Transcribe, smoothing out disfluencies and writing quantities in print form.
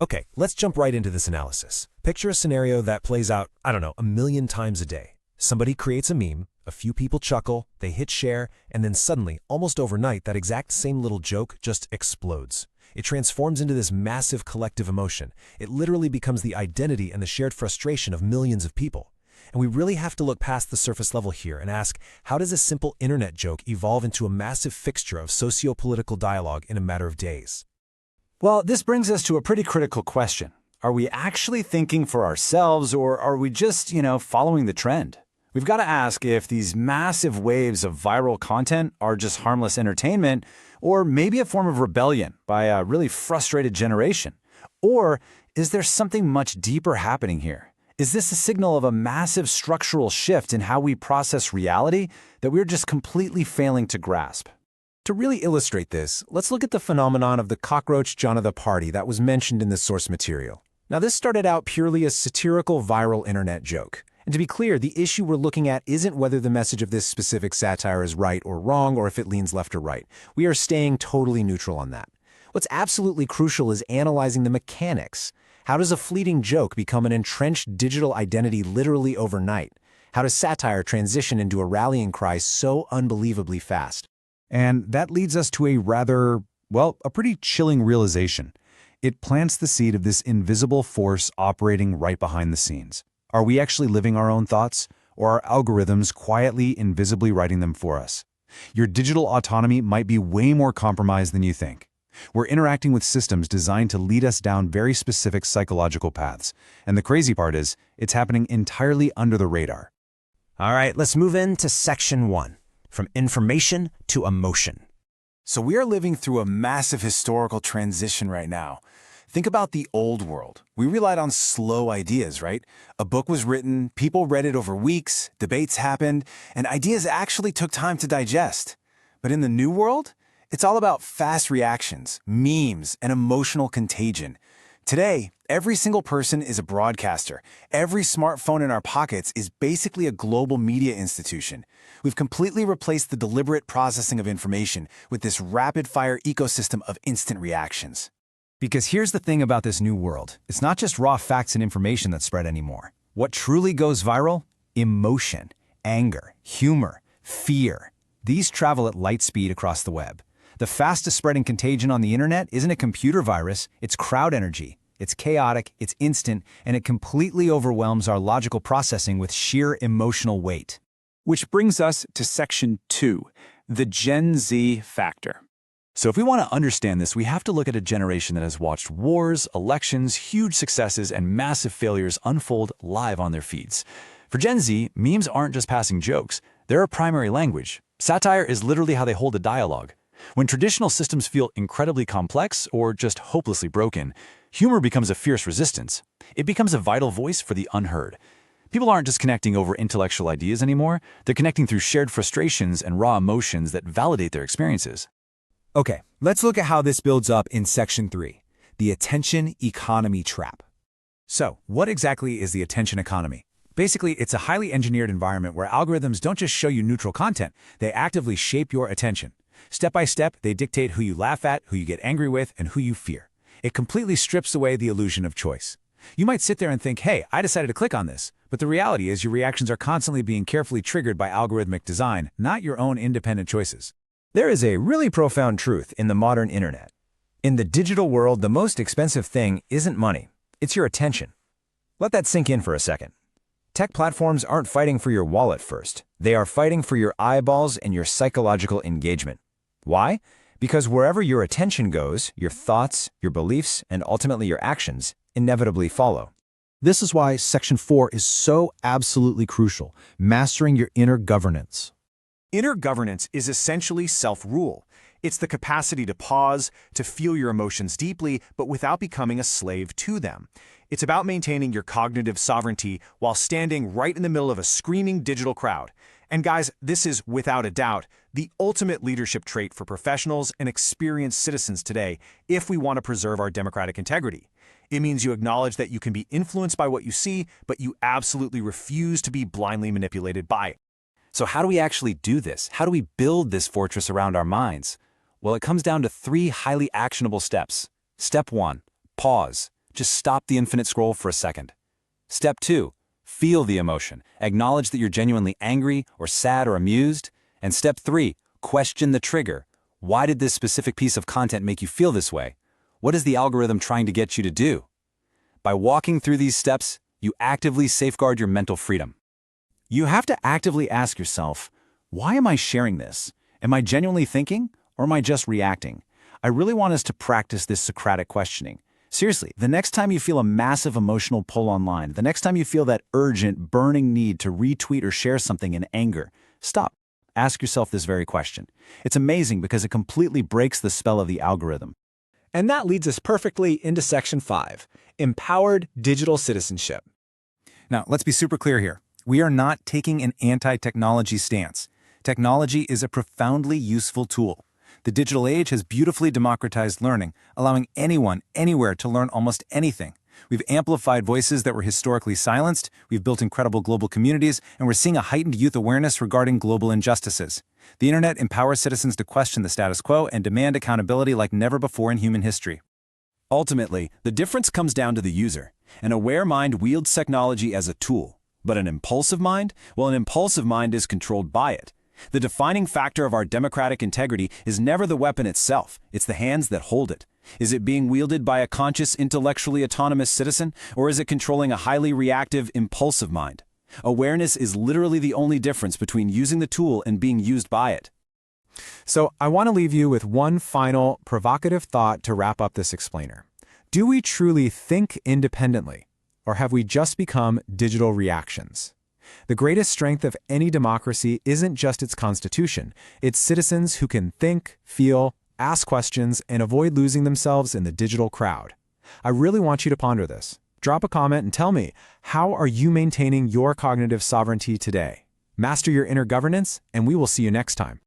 Okay, let's jump right into this analysis. Picture a scenario that plays out, I don't know, 1,000,000 times a day. Somebody creates a meme, a few people chuckle, they hit share, and then suddenly, almost overnight, that exact same little joke just explodes. It transforms into this massive collective emotion. It literally becomes the identity and the shared frustration of millions of people. And we really have to look past the surface level here and ask, how does a simple internet joke evolve into a massive fixture of socio-political dialogue in a matter of days? Well, this brings us to a pretty critical question. Are we actually thinking for ourselves, or are we just, following the trend? We've got to ask if these massive waves of viral content are just harmless entertainment, or maybe a form of rebellion by a really frustrated generation. Or is there something much deeper happening here? Is this a signal of a massive structural shift in how we process reality that we're just completely failing to grasp? To really illustrate this, let's look at the phenomenon of the cockroach John of the party that was mentioned in the source material. Now, this started out purely as satirical viral internet joke. And to be clear, the issue we're looking at isn't whether the message of this specific satire is right or wrong, or if it leans left or right. We are staying totally neutral on that. What's absolutely crucial is analyzing the mechanics. How does a fleeting joke become an entrenched digital identity literally overnight? How does satire transition into a rallying cry so unbelievably fast? And that leads us to a pretty chilling realization. It plants the seed of this invisible force operating right behind the scenes. Are we actually living our own thoughts, or are algorithms quietly, invisibly writing them for us? Your digital autonomy might be way more compromised than you think. We're interacting with systems designed to lead us down very specific psychological paths. And the crazy part is, it's happening entirely under the radar. All right, let's move into section 1, from information to emotion. So we are living through a massive historical transition right now. Think about the old world. We relied on slow ideas, right? A book was written, people read it over weeks, debates happened, and ideas actually took time to digest. But in the new world, it's all about fast reactions, memes, and emotional contagion. Today, every single person is a broadcaster. Every smartphone in our pockets is basically a global media institution. We've completely replaced the deliberate processing of information with this rapid-fire ecosystem of instant reactions. Because here's the thing about this new world. It's not just raw facts and information that spread anymore. What truly goes viral? Emotion, anger, humor, fear. These travel at light speed across the web. The fastest spreading contagion on the internet isn't a computer virus, it's crowd energy. It's chaotic, it's instant, and it completely overwhelms our logical processing with sheer emotional weight. Which brings us to section 2, the Gen Z factor. So if we want to understand this, we have to look at a generation that has watched wars, elections, huge successes, and massive failures unfold live on their feeds. For Gen Z, memes aren't just passing jokes. They're a primary language. Satire is literally how they hold a dialogue. When traditional systems feel incredibly complex or just hopelessly broken, humor becomes a fierce resistance. It becomes a vital voice for the unheard. People aren't just connecting over intellectual ideas anymore. They're connecting through shared frustrations and raw emotions that validate their experiences. Okay, let's look at how this builds up in section 3, the attention economy trap. So, what exactly is the attention economy? Basically, it's a highly engineered environment where algorithms don't just show you neutral content, they actively shape your attention. Step by step, they dictate who you laugh at, who you get angry with, and who you fear. It completely strips away the illusion of choice. You might sit there and think, hey, I decided to click on this, but the reality is your reactions are constantly being carefully triggered by algorithmic design, not your own independent choices. There is a really profound truth in the modern internet. In the digital world, the most expensive thing isn't money, it's your attention. Let that sink in for a second. Tech platforms aren't fighting for your wallet first. They are fighting for your eyeballs and your psychological engagement. Why? Because wherever your attention goes, your thoughts, your beliefs, and ultimately your actions inevitably follow. This is why Section 4 is so absolutely crucial, mastering your inner governance. Inner governance is essentially self-rule. It's the capacity to pause, to feel your emotions deeply, but without becoming a slave to them. It's about maintaining your cognitive sovereignty while standing right in the middle of a screaming digital crowd. And guys, this is, without a doubt, the ultimate leadership trait for professionals and experienced citizens today if we want to preserve our democratic integrity. It means you acknowledge that you can be influenced by what you see, but you absolutely refuse to be blindly manipulated by it. So how do we actually do this? How do we build this fortress around our minds? Well, it comes down to 3 highly actionable steps. Step 1, pause. Just stop the infinite scroll for a second. Step 2. Feel the emotion. Acknowledge that you're genuinely angry or sad or amused. And step 3. Question the trigger. Why did this specific piece of content make you feel this way? What is the algorithm trying to get you to do? By walking through these steps, you actively safeguard your mental freedom. You have to actively ask yourself, why am I sharing this? Am I genuinely thinking, or am I just reacting? I really want us to practice this Socratic questioning. Seriously, the next time you feel a massive emotional pull online, the next time you feel that urgent, burning need to retweet or share something in anger, stop. Ask yourself this very question. It's amazing because it completely breaks the spell of the algorithm. And that leads us perfectly into Section 5, Empowered Digital Citizenship. Now, let's be super clear here. We are not taking an anti-technology stance. Technology is a profoundly useful tool. The digital age has beautifully democratized learning, allowing anyone, anywhere to learn almost anything. We've amplified voices that were historically silenced, we've built incredible global communities, and we're seeing a heightened youth awareness regarding global injustices. The internet empowers citizens to question the status quo and demand accountability like never before in human history. Ultimately, the difference comes down to the user. An aware mind wields technology as a tool, but an impulsive mind? Well, an impulsive mind is controlled by it. The defining factor of our democratic integrity is never the weapon itself, it's the hands that hold it. Is it being wielded by a conscious, intellectually autonomous citizen, or is it controlling a highly reactive, impulsive mind? Awareness is literally the only difference between using the tool and being used by it. So I want to leave you with one final provocative thought to wrap up this explainer. Do we truly think independently, or have we just become digital reactions? The greatest strength of any democracy isn't just its constitution, it's citizens who can think, feel, ask questions, and avoid losing themselves in the digital crowd. I really want you to ponder this. Drop a comment and tell me, how are you maintaining your cognitive sovereignty today? Master your inner governance, and we will see you next time.